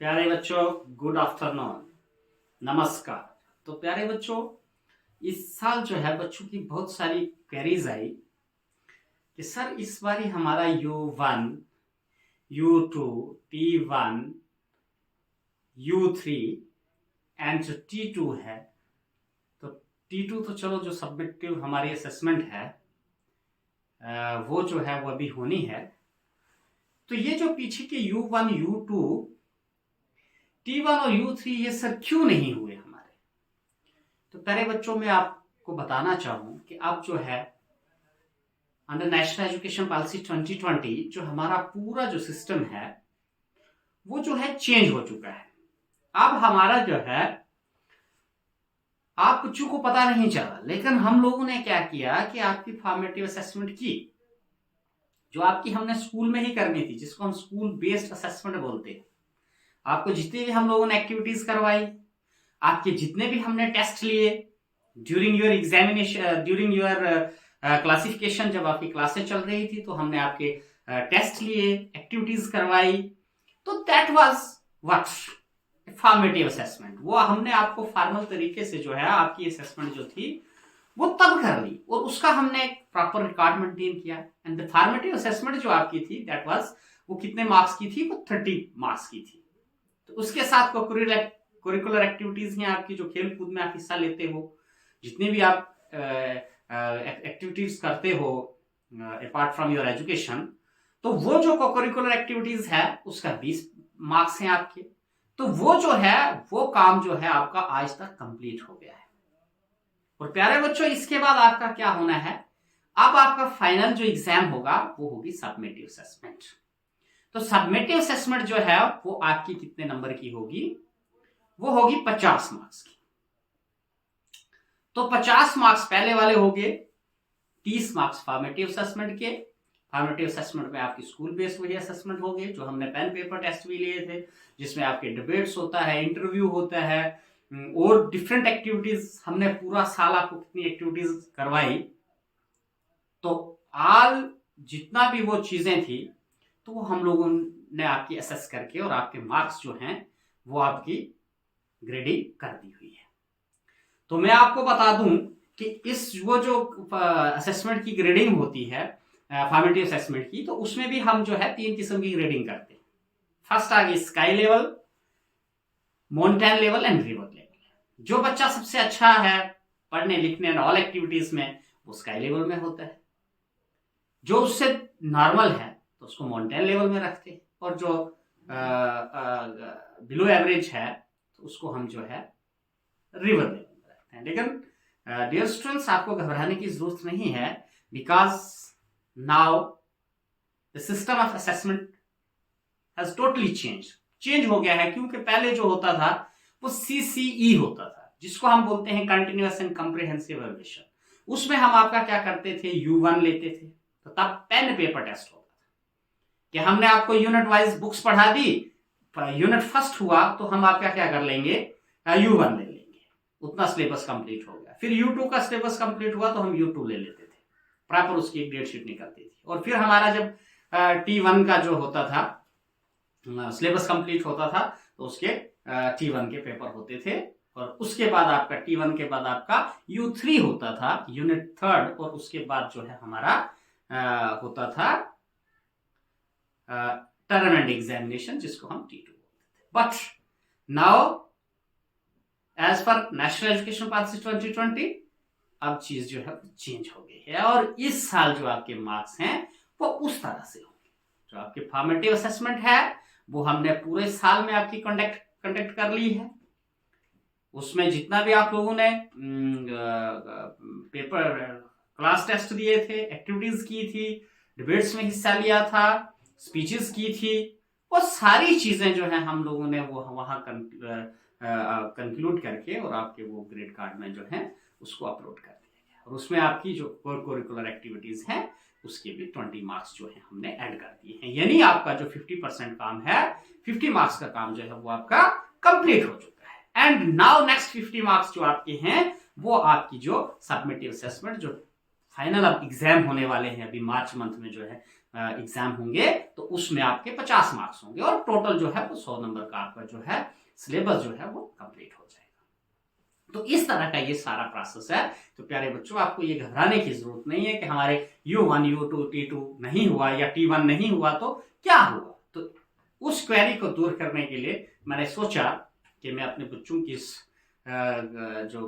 प्यारे बच्चों, good afternoon, नमस्कार। तो प्यारे बच्चों, इस साल जो है बच्चों की बहुत सारी क्वेरीज आई कि सर इस बारी हमारा U1, U2, T1, U3 and जो T2 है, तो T2 तो चलो जो सबमिटिव हमारी असेसमेंट है वो जो है वो अभी होनी है। तो ये जो पीछे के U1, U2, T1 और U3 ये सर क्यों नहीं हुए हमारे? तो प्यारे बच्चों, मैं आपको बताना चाहूं कि अब जो है अंडर नेशनल एजुकेशन पॉलिसी 2020 जो हमारा पूरा जो सिस्टम है वो जो है चेंज हो चुका है। अब हमारा जो है आप बच्चों को पता नहीं चला, लेकिन हम लोगों ने क्या किया कि आपकी फॉर्मेटिव असेसमेंट की जो आपकी हमने स्कूल में ही करनी थी, जिसको हम स्कूल बेस्ड असेसमेंट बोलते हैं। आपको जितनी भी हम लोगों ने एक्टिविटीज करवाई, आपके जितने भी हमने टेस्ट लिए during your examination, during your classification, जब आपकी क्लासेस चल रही थी तो हमने आपके टेस्ट लिए, एक्टिविटीज करवाई। तो that was what formative assessment. वो हमने आपको फॉर्मल तरीके से जो है आपकी असेसमेंट जो थी वो तब कर ली और उसका हमने एक प्रॉपर रिकॉर्ड मेंटेन किया। एंड द फॉर्मेटिव असेसमेंट जो आपकी थी दैट वाज, वो कितने मार्क्स की थी? वो 30 मार्क्स की थी। तो उसके साथ करिकुलर एक्टिविटीज हैं आपकी, जो खेल कूद में आप हिस्सा लेते हो, जितने भी आप एक्टिविटीज करते हो अपार्ट फ्रॉम योर एजुकेशन, तो वो जो करिकुलर एक्टिविटीज है उसका 20 मार्क्स हैं आपके। तो वो जो है वो काम जो है आपका आज तक कंप्लीट हो गया है। और प्यारे बच्चों, इसके बाद आपका क्या होना है? अब आपका फाइनल जो एग्जाम होगा वो होगी सबमिटिव असेसमेंट। तो सबमिटिव असेसमेंट जो है वो आपकी कितने नंबर की होगी? वो होगी 50 मार्क्स की। तो 50 मार्क्स पहले वाले हो गए, 30 मार्क्स फॉर्मेटिव असेसमेंट के। फॉर्मेटिव असेसमेंट में आपकी स्कूल बेस्ड वही असेसमेंट हो गए जो हमने पेन पेपर टेस्ट भी लिए थे, जिसमें आपके डिबेट्स होता है, इंटरव्यू होता है और डिफरेंट एक्टिविटीज। हमने पूरा साल आपको कितनी एक्टिविटीज करवाई, तो आल जितना भी वो चीजें थी तो वो हम लोगों ने आपकी असेस करके और आपके मार्क्स जो हैं वो आपकी ग्रेडिंग कर दी हुई है। तो मैं आपको बता दूं कि इस वो जो असेसमेंट की ग्रेडिंग होती है फॉर्मेटिव असेसमेंट की, तो उसमें भी हम जो है 3 किस्म की ग्रेडिंग करते हैं। फर्स्ट आ गई sky level, mountain level and river level. जो बच्चा सबसे अच्छा है पढ़ने लिखने एंड ऑल एक्टिविटीज में, वो स्काई लेवल में होता है। जो उससे नॉर्मल है तो उसको माउंटेन लेवल में रखते हैं, और जो बिलो एवरेज है तो उसको हम जो है रिवर लेवल में रखते हैं। लेकिन डियर स्टूडेंट्स, आपको घबराने की जरूरत नहीं है, because now the system of assessment has totally change हो गया है। क्योंकि पहले जो होता था वो CCE होता था, जिसको हम बोलते हैं कंटिन्यूअस एंड कॉम्प्रिहेंसिव इवैल्यूएशन। उसमें हम आपका क्या करते थे? U1 लेते थे। तो तब पेन पेपर टेस्ट होता था कि हमने आपको यूनिट वाइज बुक्स पढ़ा दी, यूनिट फर्स्ट हुआ तो हम आपका क्या कर लेंगे? U1 ले लेंगे, उतना सिलेबस कंप्लीट हो गया। फिर U2 का सिलेबस कंप्लीट हुआ तो हम U2 ले लेते थे, प्रॉपर उसकी एक डेट शीट निकलती थी। और फिर हमारा जब T1 का जो होता था सिलेबस कंप्लीट होता था तो उसके T1 के पेपर होते थे। और उसके बाद आपका T1 के बाद आपका U3 होता था, यूनिट थर्ड। और उसके बाद जो है हमारा होता था टर्म एंड एग्जामिनेशन, जिसको हम T2 बोलते थे। But now as per national education policy 2020 अब चीज जो है चेंज हो गई है, और इस साल जो आपके मार्क्स हैं वो उस तरह से होंगे। जो आपकी फॉर्मेटिव असेसमेंट है वो हमने पूरे साल में आपकी कंडक्ट कर ली है। उसमें जितना भी आप लोगों ने पेपर क्लास टेस्ट दिए थे, एक्टिविटीज की थी, डिबेट्स में हिस्सा लिया था, स्पीचेस की थी, वो सारी चीजें जो है हम लोगों ने वो वहां कंक्लूड करके और आपके वो ग्रेड कार्ड में जो है उसको अपलोड कर दिया गया। और उसमें आपकी जो करिकुलर एक्टिविटीज हैं उसके भी 20 मार्क्स जो है हमने ऐड कर दिए हैं। यानी आपका जो 50% काम है, 50 मार्क्स का काम जो है वो आपका कंप्लीट हो चुका है। एंड नाउ नेक्स्ट 50 मार्क्स जो आपके हैं वो आपकी जो सबमिटिव असेसमेंट जो फाइनल अब एग्जाम होने वाले हैं, अभी मार्च मंथ में जो है एग्जाम होंगे, तो उसमें आपके 50 मार्क्स होंगे और टोटल जो है वो 100 नंबर का आपका जो है सिलेबस जो है वो कंप्लीट हो जाएगा। तो इस तरह का ये सारा प्रोसेस है। तो प्यारे बच्चों, आपको ये घबराने की जरूरत नहीं है कि हमारे U1 U2 T2 नहीं हुआ या T1 नहीं हुआ तो क्या हुआ। तो उस क्वेरी को दूर करने के लिए मैंने सोचा कि मैं अपने बच्चों की जो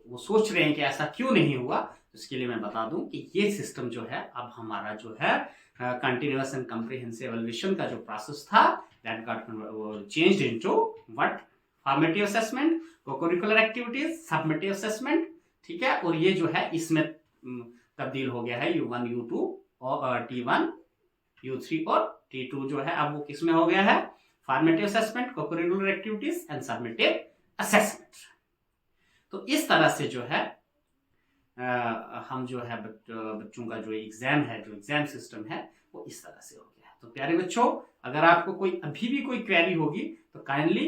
वो सोच रहे हैं कि ऐसा क्यों नहीं हुआ, इसके लिए मैं बता दूं कि ये सिस्टम जो है अब हमारा जो है कंटिन्यूअस एंड कॉम्प्रिहेंसिव एवल्यूएशन का जो प्रोसेस था that got changed into what, formative assessment, co-curricular activities, submissive assessment, ठीक है। और ये जो है इसमें तब्दील हो गया है U1 U2 और T1 U3 और T2 जो है अब वो किस में हो गया है, formative assessment, co-curricular activities and submissive assessment. तो इस तरह से जो है हम जो है बच्चों का जो एग्जाम है, जो एग्जाम सिस्टम है वो इस तरह से हो गया है। तो प्यारे बच्चों, अगर आपको कोई अभी भी कोई क्वेरी होगी तो काइंडली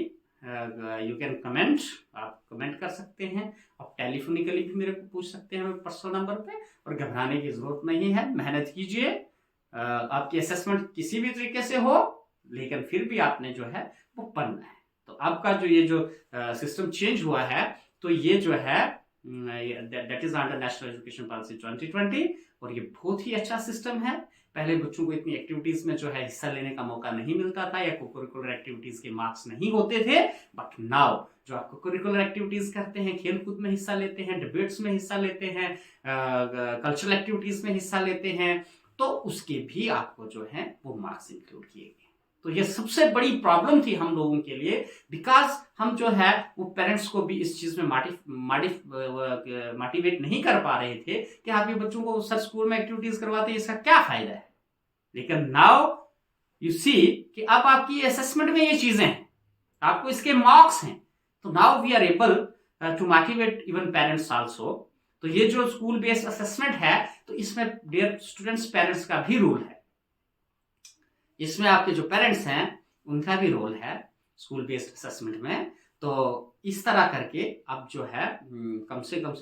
यू कैन कमेंट, आप कमेंट कर सकते हैं, आप टेलीफोनिकली भी मेरे को पूछ सकते हैं पर्सनल नंबर पे, और घबराने की जरूरत नहीं है। मेहनत कीजिए, आपकी असेसमेंट किसी भी तरीके से हो, लेकिन फिर भी आपने जो है वो पढ़ना है। तो आपका जो ये जो सिस्टम चेंज हुआ है, तो ये जो है that is under national education policy 2020, और ये बहुत ही अच्छा सिस्टम है। पहले बच्चों को इतनी एक्टिविटीज में जो है हिस्सा लेने का मौका नहीं मिलता था, या को-करिकुलर एक्टिविटीज के मार्क्स नहीं होते थे, बट नाउ जो आप को-करिकुलर एक्टिविटीज करते हैं, खेल कूद में हिस्सा लेते हैं, डिबेट्स में हिस्सा लेते हैं, कल्चरल एक्टिविटीज में हिस्सा लेते हैं, तो उसके भी आपको जो है वो मार्क्स इंक्लूड किए गए। तो ये सबसे बड़ी प्रॉब्लम थी हम लोगों के लिए, बिकॉज हम जो है वो पेरेंट्स को भी इस चीज में मोटिवेट नहीं कर पा रहे थे कि आप ये बच्चों को सर स्कूल में एक्टिविटीज करवाते हैं, इसका क्या फायदा है। लेकिन नाउ यू सी कि अब आपकी असेसमेंट में ये चीजें हैं, आपको इसके मार्क्स हैं, तो now we are able to motivate even parents also. तो ये जो स्कूल बेस्ड असेसमेंट है, तो इसमें डियर स्टूडेंट्स पेरेंट्स का भी रोल है, इसमें आपके जो पेरेंट्स हैं उनका भी रोल है स्कूल बेस्ड असेसमेंट में। तो इस तरह करके अब जो है कम से कम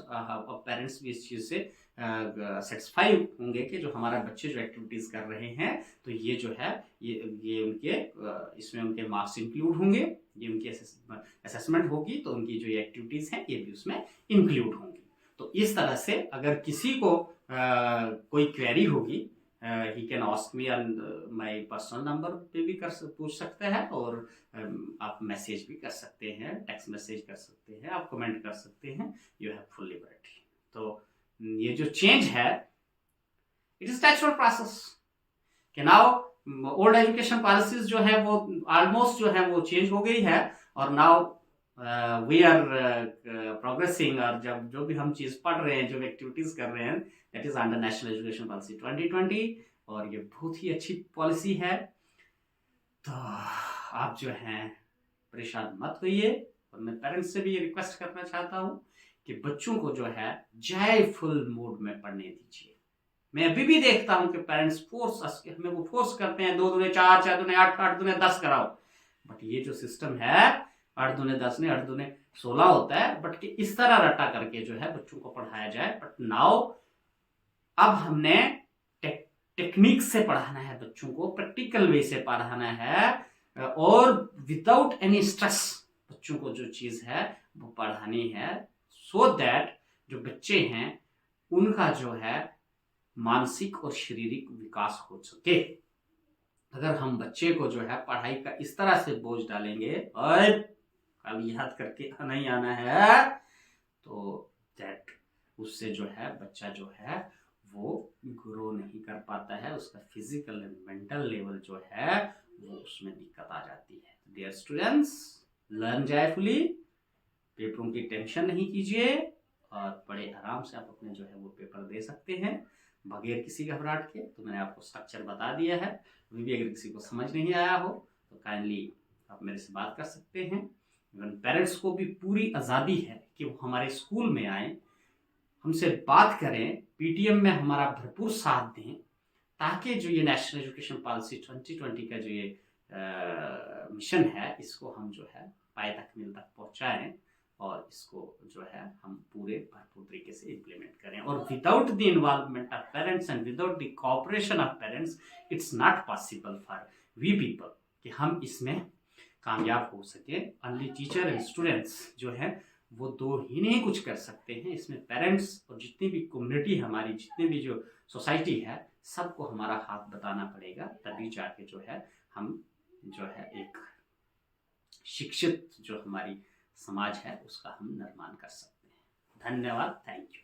पेरेंट्स भी इस चीज से सेटिस्फाई होंगे कि जो हमारा बच्चे जो एक्टिविटीज कर रहे हैं, तो ये जो है ये उनके इसमें उनके मार्क्स इंक्लूड होंगे, ये उनकी असेसमेंट होगी, तो उनकी जो ये एक्टिविटीज हैं ये भी उसमें इंक्लूड होंगी। तो इस तरह से अगर किसी को कोई क्वेरी होगी, he can ask me on my personal number पे भी पूछ सकते हैं, और आप मैसेज भी कर सकते हैं, टेक्स्ट मैसेज कर सकते हैं, आप कमेंट कर सकते हैं, यू हैव फुल लिबर्टी। तो ये जो चेंज है इट इज नेचुरल प्रोसेस कि नाउ ओल्ड एजुकेशन पॉलिसीज जो है वो ऑलमोस्ट जो है वो चेंज हो गई है, और नाउ वी आर प्रोग्रेसिंग, और जब जो भी हम चीज पढ़ रहे हैं, जो एक्टिविटीज कर रहे हैं, that is under national education policy 2020, और ये बहुत ही अच्छी पॉलिसी है। तो आप जो हैं परेशान मत होइए, और मैं पेरेंट्स से भी ये रिक्वेस्ट करना चाहता हूँ कि बच्चों को जो है जॉयफुल मूड में पढ़ने दीजिए। मैं अभी भी देखता हूँ कि पेरेंट्स हमें वो फोर्स करते हैं 2 दूने 4, 4 दूने 8, 8 दूने 10 कराओ, बट ये जो सिस्टम है 8 दूने 10 नहीं 8 दूने 16 होता है, बट कि इस तरह रटा करके जो है बच्चों को पढ़ाया जाए। बट नाउ अब हमने टेक्निक से पढ़ाना है बच्चों को, प्रैक्टिकल वे से पढ़ाना है, और विदाउट एनी स्ट्रेस बच्चों को जो चीज है वो पढ़ानी है, सो दैट जो बच्चे हैं उनका जो है मानसिक और शारीरिक विकास हो सके। अगर हम बच्चे को जो है पढ़ाई का इस तरह से बोझ डालेंगे और कल याद करके नहीं आना है, तो दैट उससे जो है बच्चा जो है वो ग्रो नहीं कर पाता है, उसका फिजिकल एंड मेंटल लेवल जो है वो उसमें दिक्कत आ जाती है। डियर स्टूडेंट्स, लर्न जॉयफुली, पेपरों की टेंशन नहीं कीजिए, और बड़े आराम से आप अपने जो है वो पेपर दे सकते हैं बगैर किसी घबराहट के। तो मैंने आपको स्ट्रक्चर बता दिया है, अभी भी अगर किसी को समझ नहीं आया हो तो काइंडली आप मेरे से बात कर सकते हैं। इवन पेरेंट्स को भी पूरी आज़ादी है कि वो हमारे स्कूल में आए, हमसे बात करें, पीटीएम में हमारा भरपूर साथ दें, ताकि जो ये नेशनल एजुकेशन पॉलिसी 2020 का जो ये मिशन है, इसको हम जो है पाए तक मिल तक पहुँचाएँ, और इसको जो है हम पूरे भरपूर तरीके से इम्प्लीमेंट करें। और without the involvement of parents and without the cooperation of parents it's not possible for we people कि हम इसमें कामयाब हो सके। ओनली टीचर एंड स्टूडेंट्स जो है वो दो ही नहीं कुछ कर सकते हैं, इसमें पेरेंट्स और जितनी भी कम्युनिटी हमारी, जितनी भी जो सोसाइटी है, सबको हमारा हाथ बताना पड़ेगा, तभी जाके जो है हम जो है एक शिक्षित जो हमारी समाज है उसका हम निर्माण कर सकते हैं। धन्यवाद, थैंक यू।